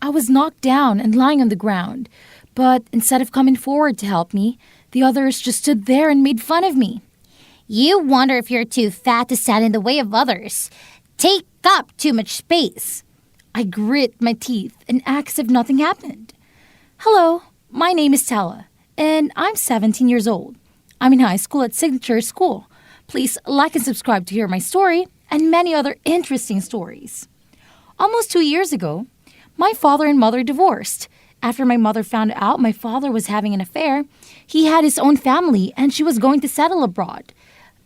I was knocked down and lying on the ground. But instead of coming forward to help me, the others just stood there and made fun of me. You wonder if you're too fat to stand in the way of others. Take up too much space. I grit my teeth and act as if nothing happened. Hello, my name is Stella, and I'm 17 years old. I'm in high school at Signature School. Please like and subscribe to hear my story and many other interesting stories. Almost 2 years ago, my father and mother divorced. After my mother found out my father was having an affair, he had his own family and she was going to settle abroad.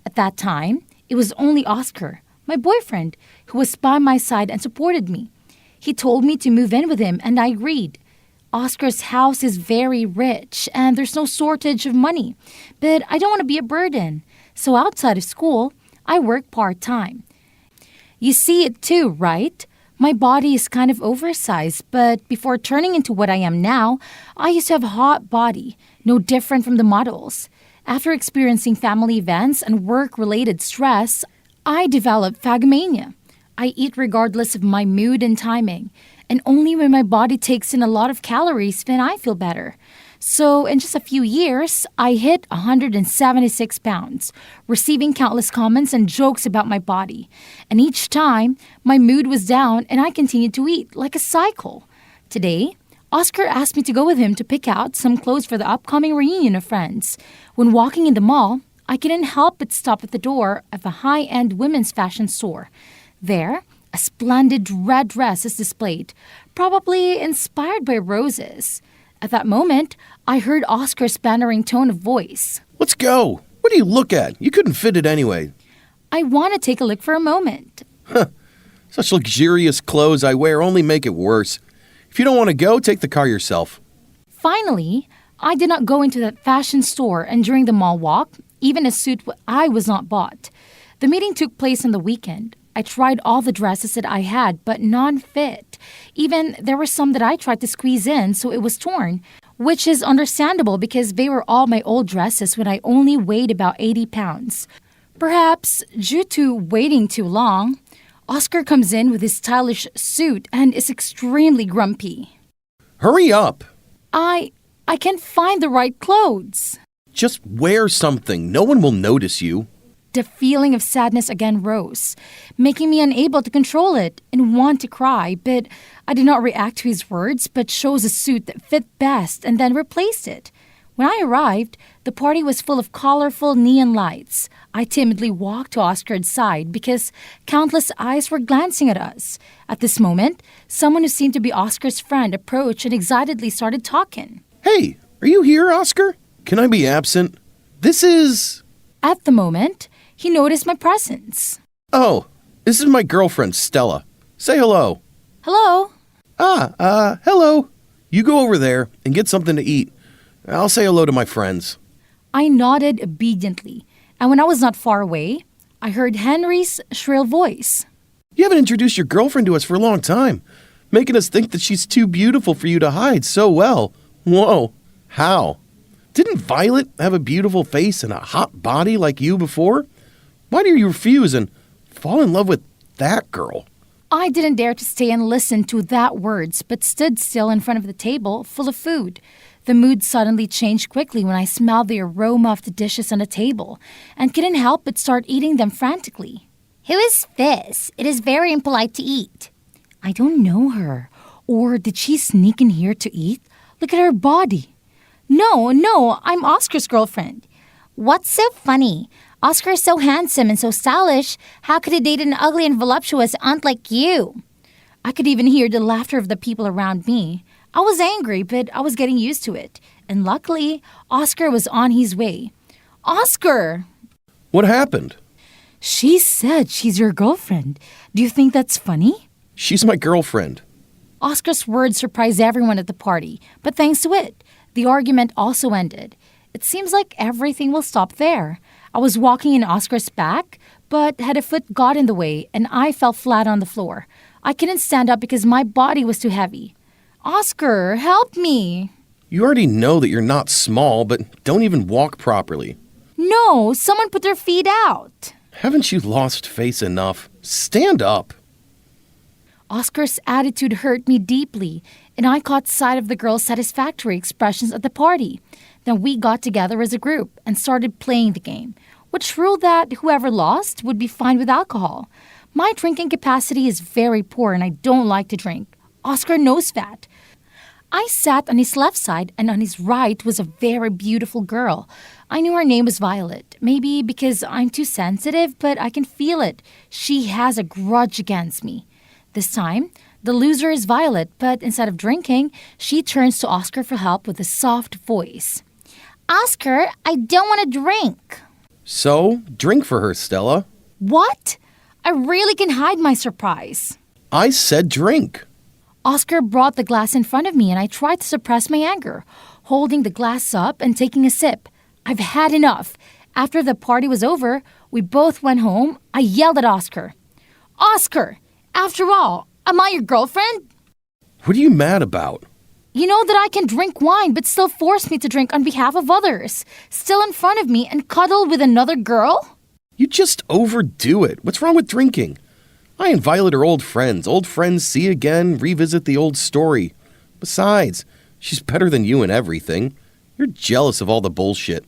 At that time, it was only Oscar, my boyfriend, who was by my side and supported me. He told me to move in with him and I agreed. Oscar's house is very rich and there's no shortage of money, but I don't want to be a burden. So outside of school, I work part-time. You see it too, right? My body is kind of oversized, but before turning into what I am now, I used to have a hot body, no different from the models. After experiencing family events and work-related stress, I developed phagomania. I eat regardless of my mood and timing, and only when my body takes in a lot of calories then I feel better. So in just a few years, I hit 176 pounds, receiving countless comments and jokes about my body. And each time, my mood was down and I continued to eat like a cycle. Today, Oscar asked me to go with him to pick out some clothes for the upcoming reunion of friends. When walking in the mall, I couldn't help but stop at the door of a high-end women's fashion store. There, a splendid red dress is displayed, probably inspired by roses. At that moment, I heard Oscar's bantering tone of voice. Let's go. What do you look at? You couldn't fit it anyway. I want to take a look for a moment. Such luxurious clothes I wear only make it worse. If you don't want to go, take the car yourself. Finally, I did not go into that fashion store, and during the mall walk, even a suit I was not bought. The meeting took place on the weekend. I tried all the dresses that I had, but none fit. Even there were some that I tried to squeeze in, so it was torn, which is understandable because they were all my old dresses when I only weighed about 80 pounds. Perhaps due to waiting too long, Oscar comes in with his stylish suit and is extremely grumpy. Hurry up. I can't find the right clothes. Just wear something. No one will notice you. The feeling of sadness again rose, making me unable to control it and want to cry, but I did not react to his words but chose a suit that fit best and then replaced it. When I arrived, the party was full of colorful neon lights. I timidly walked to Oscar's side because countless eyes were glancing at us. At this moment, someone who seemed to be Oscar's friend approached and excitedly started talking. Hey, are you here, Oscar? Can I be absent? This is... At the moment, he noticed my presence. Oh, this is my girlfriend, Stella. Say hello. Hello? Hello. You go over there and get something to eat. I'll say hello to my friends. I nodded obediently, and when I was not far away, I heard Henry's shrill voice. You haven't introduced your girlfriend to us for a long time, making us think that she's too beautiful for you to hide so well. Whoa, how? Didn't Violet have a beautiful face and a hot body like you before? Why do you refuse and fall in love with that girl? I didn't dare to stay and listen to that words, but stood still in front of the table full of food. The mood suddenly changed quickly when I smelled the aroma of the dishes on the table and couldn't help but start eating them frantically. Who is this? It is very impolite to eat. I don't know her. Or did she sneak in here to eat? Look at her body. No, I'm Oscar's girlfriend. What's so funny? Oscar is so handsome and so stylish. How could he date an ugly and voluptuous aunt like you? I could even hear the laughter of the people around me. I was angry, but I was getting used to it. And luckily, Oscar was on his way. Oscar! What happened? She said she's your girlfriend. Do you think that's funny? She's my girlfriend. Oscar's words surprised everyone at the party, but thanks to it, the argument also ended. It seems like everything will stop there. I was walking in Oscar's back, but had a foot got in the way, and I fell flat on the floor. I couldn't stand up because my body was too heavy. Oscar, help me! You already know that you're not small, but don't even walk properly. No, someone put their feet out. Haven't you lost face enough? Stand up. Oscar's attitude hurt me deeply, and I caught sight of the girl's satisfactory expressions at the party. Then we got together as a group and started playing the game, which ruled that whoever lost would be fined with alcohol. My drinking capacity is very poor and I don't like to drink. Oscar knows that. I sat on his left side, and on his right was a very beautiful girl. I knew her name was Violet. Maybe because I'm too sensitive, but I can feel it. She has a grudge against me. This time, the loser is Violet, but instead of drinking, she turns to Oscar for help with a soft voice. Oscar, I don't want to drink. So, drink for her, Stella. What? I really can hide my surprise. I said drink. Oscar brought the glass in front of me and I tried to suppress my anger, holding the glass up and taking a sip. I've had enough. After the party was over, we both went home. I yelled at Oscar. Oscar, after all, am I your girlfriend? What are you mad about? You know that I can drink wine but still force me to drink on behalf of others. Still in front of me and cuddle with another girl? You just overdo it. What's wrong with drinking? I and Violet are old friends. Old friends see again, revisit the old story. Besides, she's better than you in everything. You're jealous of all the bullshit.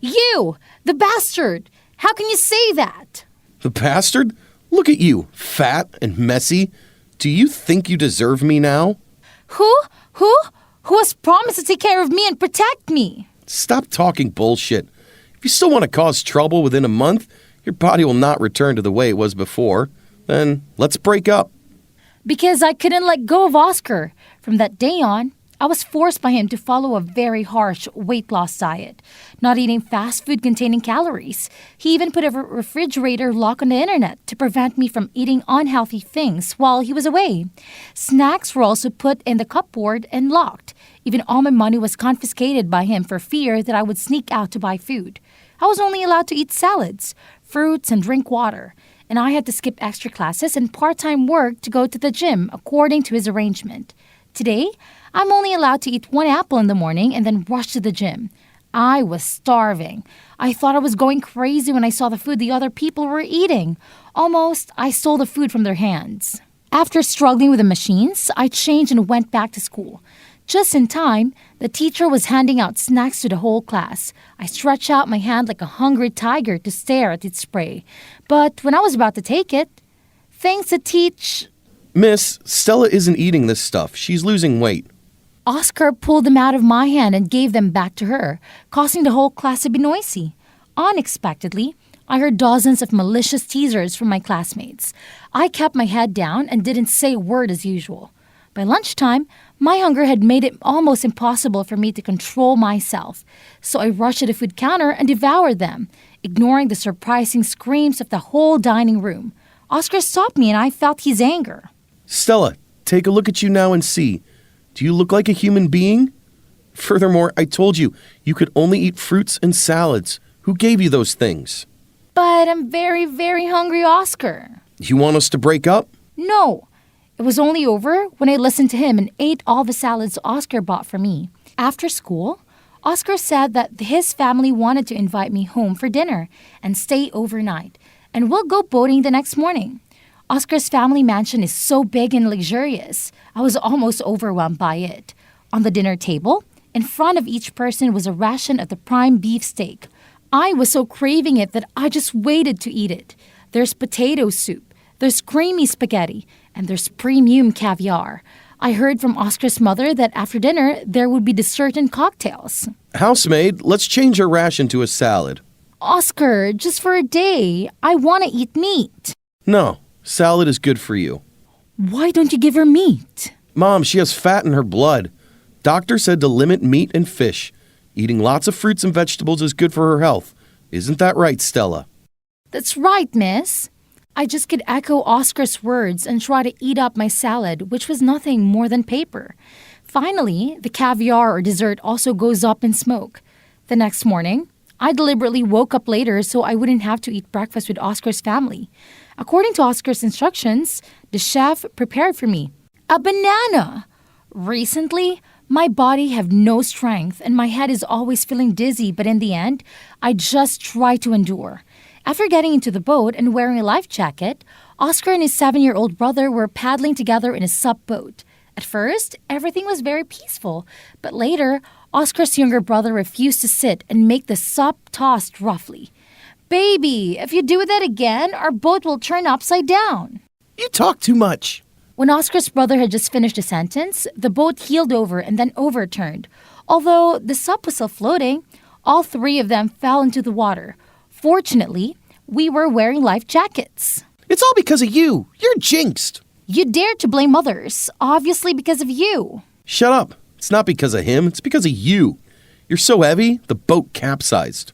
You, the bastard! How can you say that? The bastard? Look at you, fat and messy. Do you think you deserve me now? Who? Who has promised to take care of me and protect me? Stop talking bullshit. If you still want to cause trouble within a month, your body will not return to the way it was before. Then let's break up. Because I couldn't let go of Oscar. From that day on, I was forced by him to follow a very harsh weight loss diet, not eating fast food containing calories. He even put a refrigerator lock on the internet to prevent me from eating unhealthy things while he was away. Snacks were also put in the cupboard and locked. Even all my money was confiscated by him for fear that I would sneak out to buy food. I was only allowed to eat salads, fruits, and drink water. And I had to skip extra classes and part-time work to go to the gym according to his arrangement. Today, I'm only allowed to eat one apple in the morning and then rush to the gym. I was starving. I thought I was going crazy when I saw the food the other people were eating. Almost, I stole the food from their hands. After struggling with the machines, I changed and went back to school. Just in time, the teacher was handing out snacks to the whole class. I stretched out my hand like a hungry tiger to stare at its prey. But when I was about to take it, thanks to Miss, Stella isn't eating this stuff. She's losing weight. Oscar pulled them out of my hand and gave them back to her, causing the whole class to be noisy. Unexpectedly, I heard dozens of malicious teasers from my classmates. I kept my head down and didn't say a word as usual. By lunchtime, my hunger had made it almost impossible for me to control myself, so I rushed to the food counter and devoured them, ignoring the surprising screams of the whole dining room. Oscar stopped me and I felt his anger. Stella, take a look at you now and see. Do you look like a human being? Furthermore, I told you, you could only eat fruits and salads. Who gave you those things? But I'm very, very hungry, Oscar. You want us to break up? No. It was only over when I listened to him and ate all the salads Oscar bought for me. After school, Oscar said that his family wanted to invite me home for dinner and stay overnight, and we'll go boating the next morning. Oscar's family mansion is so big and luxurious, I was almost overwhelmed by it. On the dinner table, in front of each person was a ration of the prime beef steak. I was so craving it that I just waited to eat it. There's potato soup, there's creamy spaghetti, and there's premium caviar. I heard from Oscar's mother that after dinner, there would be dessert and cocktails. Housemaid, let's change our ration to a salad. Oscar, just for a day, I want to eat meat. No, salad is good for you. Why don't you give her meat? Mom, she has fat in her blood. Doctor said to limit meat and fish. Eating lots of fruits and vegetables is good for her health. Isn't that right, Stella? That's right, miss. I just could echo Oscar's words and try to eat up my salad, which was nothing more than paper. Finally, the caviar or dessert also goes up in smoke. The next morning, I deliberately woke up later so I wouldn't have to eat breakfast with Oscar's family. According to Oscar's instructions, the chef prepared for me a banana. Recently, my body have no strength and my head is always feeling dizzy, but in the end, I just try to endure. After getting into the boat and wearing a life jacket, Oscar and his 7-year-old brother were paddling together in a sup boat. At first, everything was very peaceful, but later, Oscar's younger brother refused to sit and make the sup tossed roughly. "Baby, if you do that again, our boat will turn upside down." You talk too much. When Oscar's brother had just finished a sentence, the boat heeled over and then overturned. Although the sup was still floating, all three of them fell into the water. Fortunately, we were wearing life jackets. It's all because of you. You're jinxed. You dared to blame others, obviously because of you. Shut up. It's not because of him. It's because of you. You're so heavy, the boat capsized.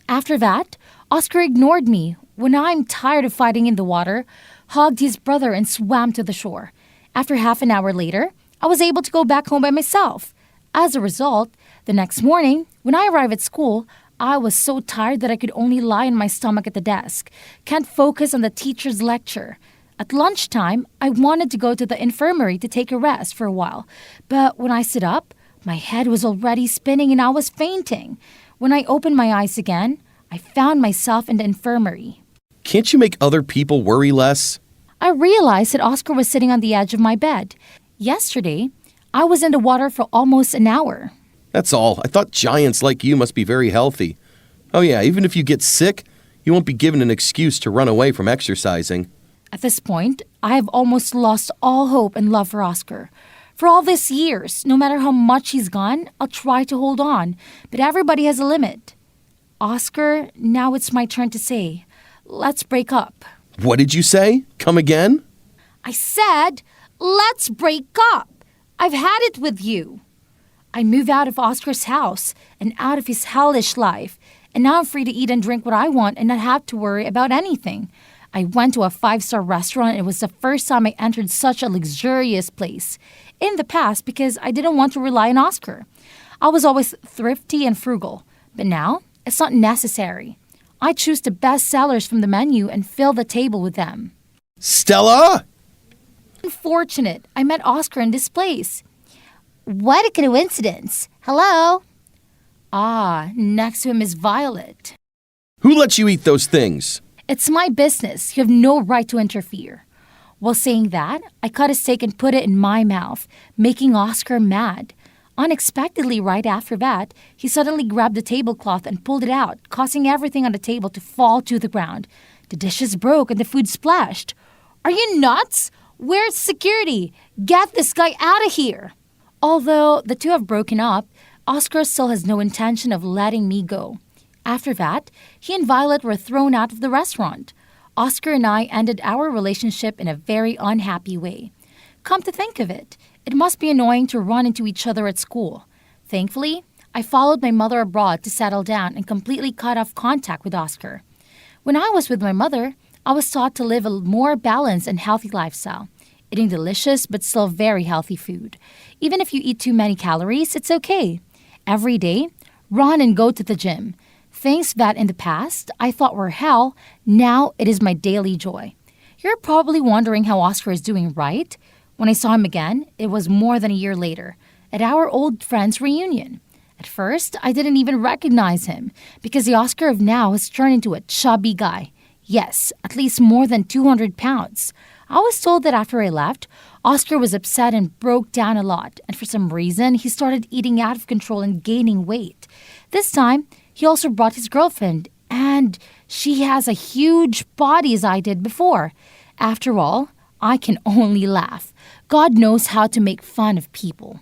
After that, Oscar ignored me when I'm tired of fighting in the water, hugged his brother and swam to the shore. After half an hour later, I was able to go back home by myself. As a result, the next morning, when I arrived at school, I was so tired that I could only lie on my stomach at the desk. Can't focus on the teacher's lecture. At lunchtime, I wanted to go to the infirmary to take a rest for a while. But when I stood up, my head was already spinning and I was fainting. When I opened my eyes again, I found myself in the infirmary. Can't you make other people worry less? I realized that Oscar was sitting on the edge of my bed. Yesterday, I was in the water for almost an hour. That's all. I thought giants like you must be very healthy. Oh yeah, even if you get sick, you won't be given an excuse to run away from exercising. At this point, I have almost lost all hope and love for Oscar. For all these years, no matter how much he's gone, I'll try to hold on. But everybody has a limit. Oscar, now it's my turn to say, let's break up. What did you say? Come again? I said, let's break up. I've had it with you. I moved out of Oscar's house and out of his hellish life, and now I'm free to eat and drink what I want and not have to worry about anything. I went to a 5-star restaurant and it was the first time I entered such a luxurious place. In the past, because I didn't want to rely on Oscar. I was always thrifty and frugal, but now it's not necessary. I choose the best sellers from the menu and fill the table with them. Stella! Unfortunate, I met Oscar in this place. What a coincidence. Hello? Ah, next to him is Violet. Who let you eat those things? It's my business. You have no right to interfere. While saying that, I cut a steak and put it in my mouth, making Oscar mad. Unexpectedly, right after that, he suddenly grabbed the tablecloth and pulled it out, causing everything on the table to fall to the ground. The dishes broke and the food splashed. Are you nuts? Where's security? Get this guy out of here! Although the two have broken up, Oscar still has no intention of letting me go. After that, he and Violet were thrown out of the restaurant. Oscar and I ended our relationship in a very unhappy way. Come to think of it, it must be annoying to run into each other at school. Thankfully, I followed my mother abroad to settle down and completely cut off contact with Oscar. When I was with my mother, I was taught to live a more balanced and healthy lifestyle, eating delicious but still very healthy food. Even if you eat too many calories, it's okay. Every day, run and go to the gym. Things that in the past I thought were hell, now it is my daily joy. You're probably wondering how Oscar is doing, right? When I saw him again, it was more than a year later, at our old friends' reunion. At first, I didn't even recognize him, because the Oscar of now has turned into a chubby guy. Yes, at least more than 200 pounds. I was told that after I left, Oscar was upset and broke down a lot, and for some reason, he started eating out of control and gaining weight. This time, he also brought his girlfriend, and she has a huge body as I did before. After all, I can only laugh. God knows how to make fun of people.